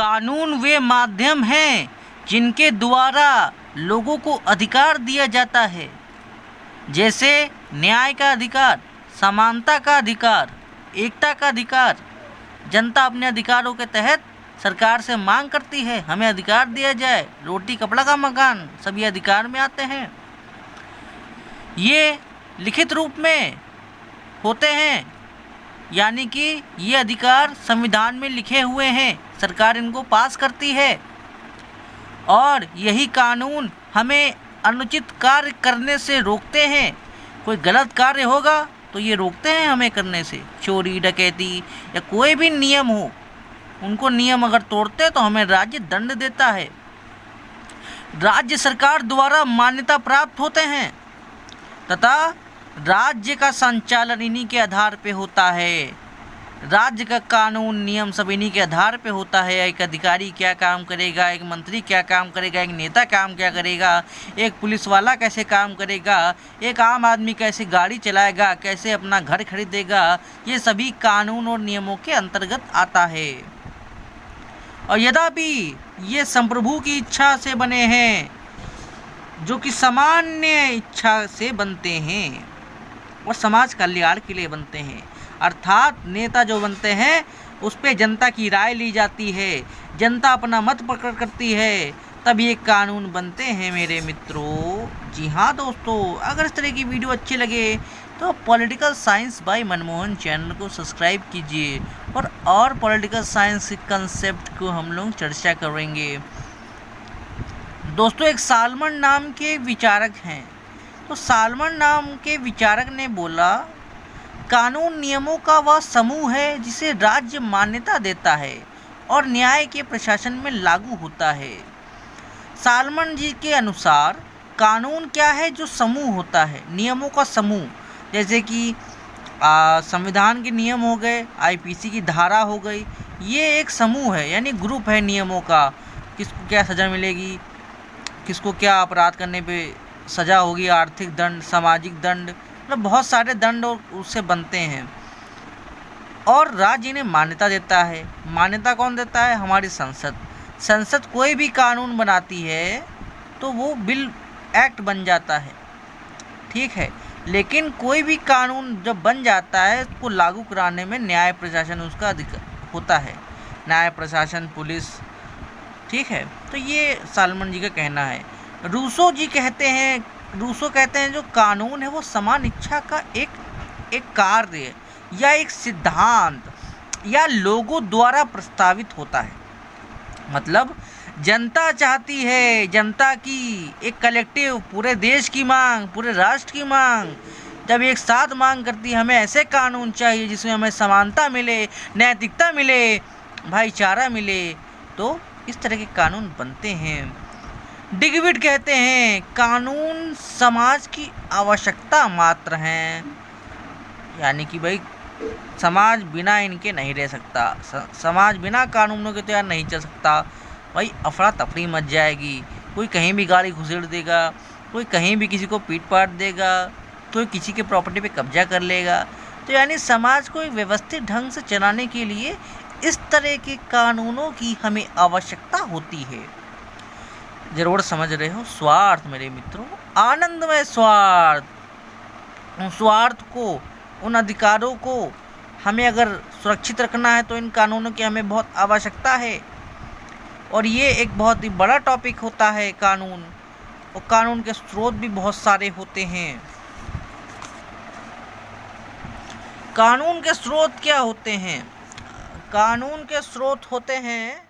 कानून वे माध्यम हैं जिनके द्वारा लोगों को अधिकार दिया जाता है, जैसे न्याय का अधिकार, समानता का अधिकार, एकता का अधिकार। जनता अपने अधिकारों के तहत सरकार से मांग करती है हमें अधिकार दिया जाए, रोटी कपड़ा का मकान, सभी अधिकार में आते हैं। ये लिखित रूप में होते हैं, यानी कि ये अधिकार संविधान में लिखे हुए हैं, सरकार इनको पास करती है और यही कानून हमें अनुचित कार्य करने से रोकते हैं। कोई गलत कार्य होगा तो ये रोकते हैं हमें करने से, चोरी डकैती या कोई भी नियम हो, उनको नियम अगर तोड़ते तो हमें राज्य दंड देता है। राज्य सरकार द्वारा मान्यता प्राप्त होते हैं तथा राज्य का संचालन इन्हीं के आधार पे होता है। राज्य का कानून नियम सब इन्हीं के आधार पे होता है। एक अधिकारी क्या काम करेगा, एक मंत्री क्या काम करेगा, एक नेता काम क्या करेगा, एक पुलिस वाला कैसे काम करेगा, एक आम आदमी कैसे गाड़ी चलाएगा, कैसे अपना घर खरीदेगा, ये सभी कानून और नियमों के अंतर्गत आता है। और यद्यपि ये संप्रभु की इच्छा से बने हैं, जो कि सामान्य इच्छा से बनते हैं और समाज कल्याण के लिए बनते हैं, अर्थात नेता जो बनते हैं उस पे जनता की राय ली जाती है, जनता अपना मत प्रकट करती है, तब ये कानून बनते हैं मेरे मित्रों। जी हाँ दोस्तों, अगर इस तरह की वीडियो अच्छी लगे तो political science by Manmohan channel को सब्सक्राइब कीजिए और पॉलिटिकल साइंस के कंसेप्ट को हम लोग चर्चा करेंगे। दोस्तों, एक सालमन नाम के विचारक हैं, तो सालमन नाम के विचारक ने बोला, कानून नियमों का वह समूह है जिसे राज्य मान्यता देता है और न्याय के प्रशासन में लागू होता है। सालमन जी के अनुसार कानून क्या है? जो समूह होता है, नियमों का समूह, जैसे कि संविधान के नियम हो गए, आईपीसी की धारा हो गई, ये एक समूह है, यानी ग्रुप है नियमों का। किसको क्या सज़ा मिलेगी, किसको क्या अपराध करने पे सज़ा होगी, आर्थिक दंड, सामाजिक दंड, मतलब बहुत सारे दंड और उससे बनते हैं। और राज्य इन्हें मान्यता देता है। मान्यता कौन देता है? हमारी संसद। संसद कोई भी कानून बनाती है तो वो बिल एक्ट बन जाता है, ठीक है। लेकिन कोई भी कानून जब बन जाता है उसको लागू कराने में न्याय प्रशासन उसका अधिकार होता है, न्याय प्रशासन, पुलिस, ठीक है। तो ये सालमन जी का कहना है। रूसो कहते हैं जो कानून है वो समान इच्छा का एक कार्य या एक सिद्धांत या लोगों द्वारा प्रस्तावित होता है। मतलब जनता चाहती है, जनता की एक कलेक्टिव, पूरे देश की मांग, पूरे राष्ट्र की मांग, जब एक साथ मांग करती है हमें ऐसे कानून चाहिए जिसमें हमें समानता मिले, नैतिकता मिले, भाईचारा मिले, तो इस तरह के कानून बनते हैं। डिगविड कहते हैं कानून समाज की आवश्यकता मात्र हैं, यानी कि भाई समाज बिना इनके नहीं रह सकता, समाज बिना कानूनों के तो यार नहीं चल सकता। भाई अफरा तफरी मच जाएगी, कोई कहीं भी गाड़ी घुसेड़ देगा, कोई कहीं भी किसी को पीट पाट देगा, कोई किसी के प्रॉपर्टी पे कब्जा कर लेगा। तो यानी समाज को एक व्यवस्थित ढंग से चलाने के लिए इस तरह के कानूनों की हमें आवश्यकता होती है। जरूर समझ रहे हो। स्वार्थ मेरे मित्रों, आनंदमय स्वार्थ, उन स्वार्थ को, उन अधिकारों को हमें अगर सुरक्षित रखना है तो इन कानूनों की हमें बहुत आवश्यकता है। और ये एक बहुत ही बड़ा टॉपिक होता है कानून, और कानून के स्रोत भी बहुत सारे होते हैं। कानून के स्रोत क्या होते हैं? कानून के स्रोत होते हैं